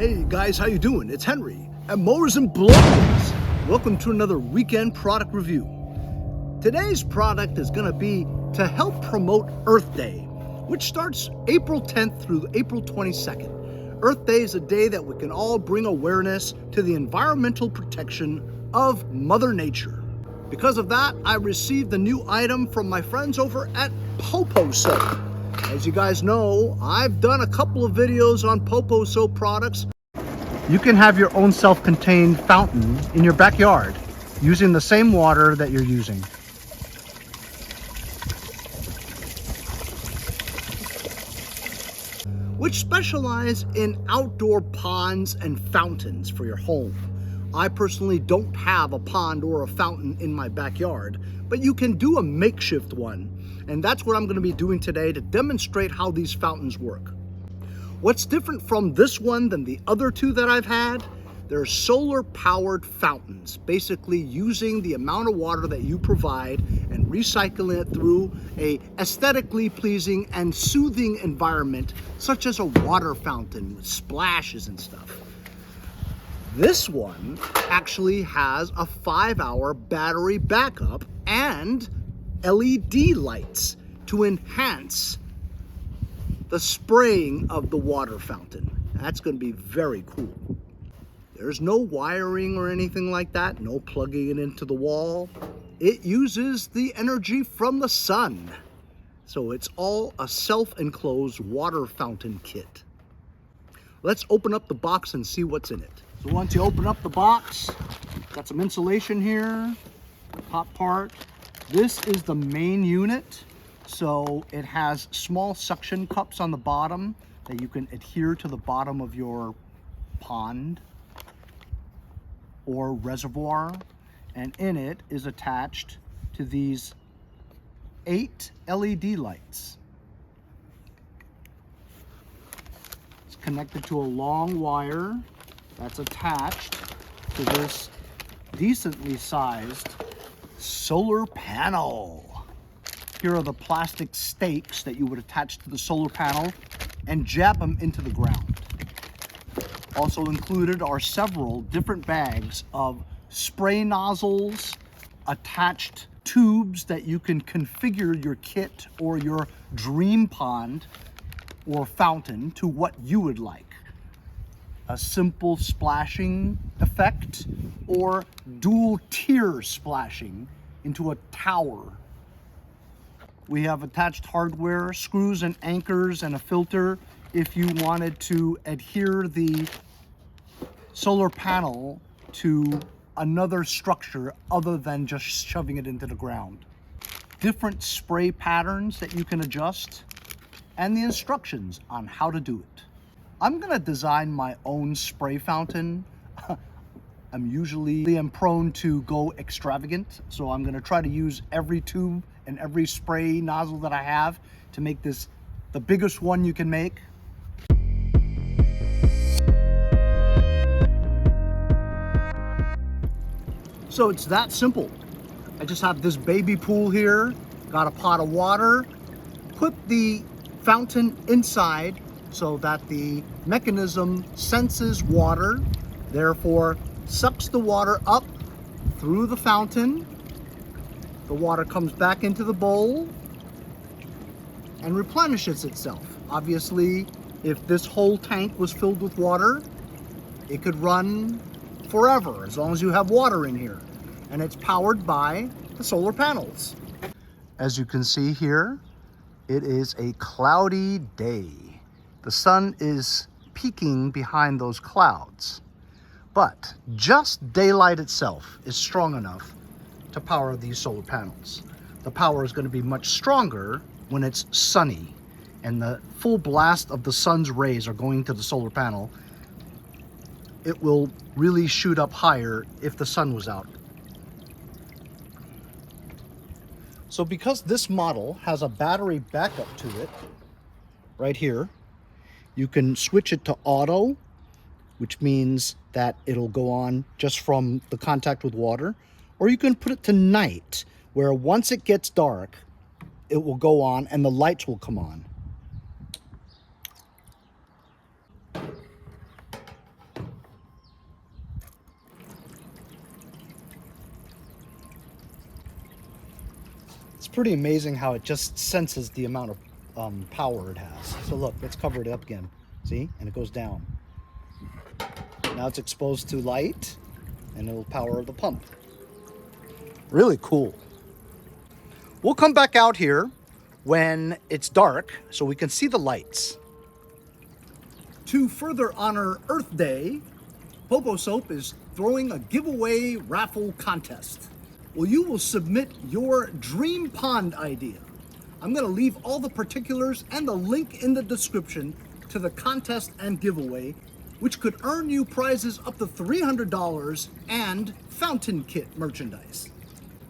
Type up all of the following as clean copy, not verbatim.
Hey guys, how you doing? It's Henry at Mowers and Blowers. Welcome to another weekend product review. Today's product is going to be to help promote Earth Day, which starts April 10th through April 22nd. Earth Day is a day that we can all bring awareness to the environmental protection of Mother Nature. Because of that, I received a new item from my friends over at POPOSOAP. As you guys know, I've done a couple of videos on POPOSOAP products. You can have your own self-contained fountain in your backyard using the same water that you're using. Which specialize in outdoor ponds and fountains for your home. I personally don't have a pond or a fountain in my backyard, but you can do a makeshift one. And that's what I'm going to be doing today to demonstrate how these fountains work. What's different from this one than the other two that I've had? They're solar powered fountains, basically using the amount of water that you provide and recycling it through a aesthetically pleasing and soothing environment, such as a water fountain with splashes and stuff. This one actually has a 5-hour battery backup and LED lights to enhance the spraying of the water fountain. That's going to be very cool. There's no wiring or anything like that, no plugging it into the wall. It uses the energy from the sun. So it's all a self-enclosed water fountain kit. Let's open up the box and see what's in it. So once you open up the box, got some insulation here, top part. This is the main unit. So it has small suction cups on the bottom that you can adhere to the bottom of your pond or reservoir. And in it is attached to these 8 LED lights. It's connected to a long wire that's attached to this decently sized solar panel. Here are the plastic stakes that you would attach to the solar panel and jab them into the ground. Also included are several different bags of spray nozzles, attached tubes that you can configure your kit or your dream pond or fountain to what you would like. A simple splashing effect or dual tier splashing into a tower. We have attached hardware, screws and anchors, and a filter if you wanted to adhere the solar panel to another structure other than just shoving it into the ground. Different spray patterns that you can adjust, and the instructions on how to do it. I'm gonna design my own spray fountain. I'm usually prone to go extravagant, so I'm gonna try to use every tube and every spray nozzle that I have to make this the biggest one you can make. So it's that simple. I just have this baby pool here, got a pot of water, put the fountain inside so that the mechanism senses water, therefore sucks the water up through the fountain. The water comes back into the bowl and replenishes itself. Obviously, if this whole tank was filled with water, it could run forever as long as you have water in here. And it's powered by the solar panels. As you can see here, it is a cloudy day. The sun is peeking behind those clouds. But just daylight itself is strong enough to power these solar panels. The power is going to be much stronger when it's sunny and the full blast of the sun's rays are going to the solar panel. It will really shoot up higher if the sun was out. So because this model has a battery backup to it, right here, you can switch it to auto, which means that it'll go on just from the contact with water, or you can put it to night, where once it gets dark, it will go on and the lights will come on. pretty amazing how it just senses the amount of power it has. So look, let's cover it up again. See? And it goes down. Now it's exposed to light and it'll power the pump. Really cool. We'll come back out here when it's dark so we can see the lights. To further honor Earth Day, POPOSOAP is throwing a giveaway raffle contest. Well, you will submit your dream pond idea. I'm going to leave all the particulars and the link in the description to the contest and giveaway, which could earn you prizes up to $300 and fountain kit merchandise.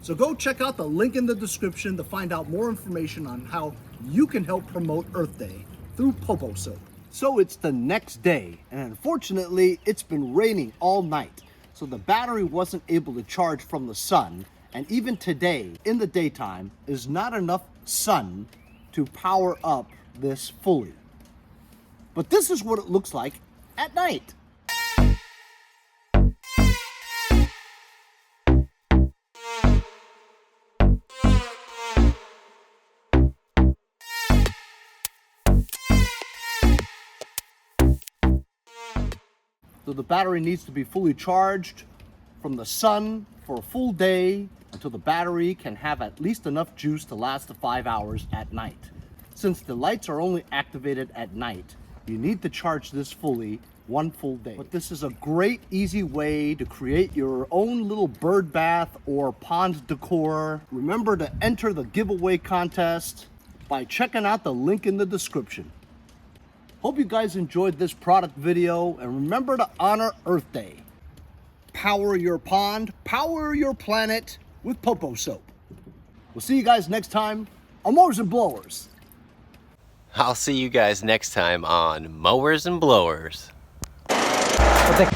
So go check out the link in the description to find out more information on how you can help promote Earth Day through POPOSOAP. So it's the next day, and unfortunately it's been raining all night, so the battery wasn't able to charge from the sun, and even today in the daytime is not enough sun to power up this fully. But this is what it looks like at night. So the battery needs to be fully charged from the sun for a full day until the battery can have at least enough juice to last the 5 hours at night. Since the lights are only activated at night, you need to charge this fully one full day. But this is a great, easy way to create your own little bird bath or pond decor. Remember to enter the giveaway contest by checking out the link in the description. Hope you guys enjoyed this product video, and remember to honor Earth Day. Power your pond, power your planet with POPOSOAP. We'll see you guys next time on Mowers and Blowers. I'll see you guys next time on Mowers and Blowers. But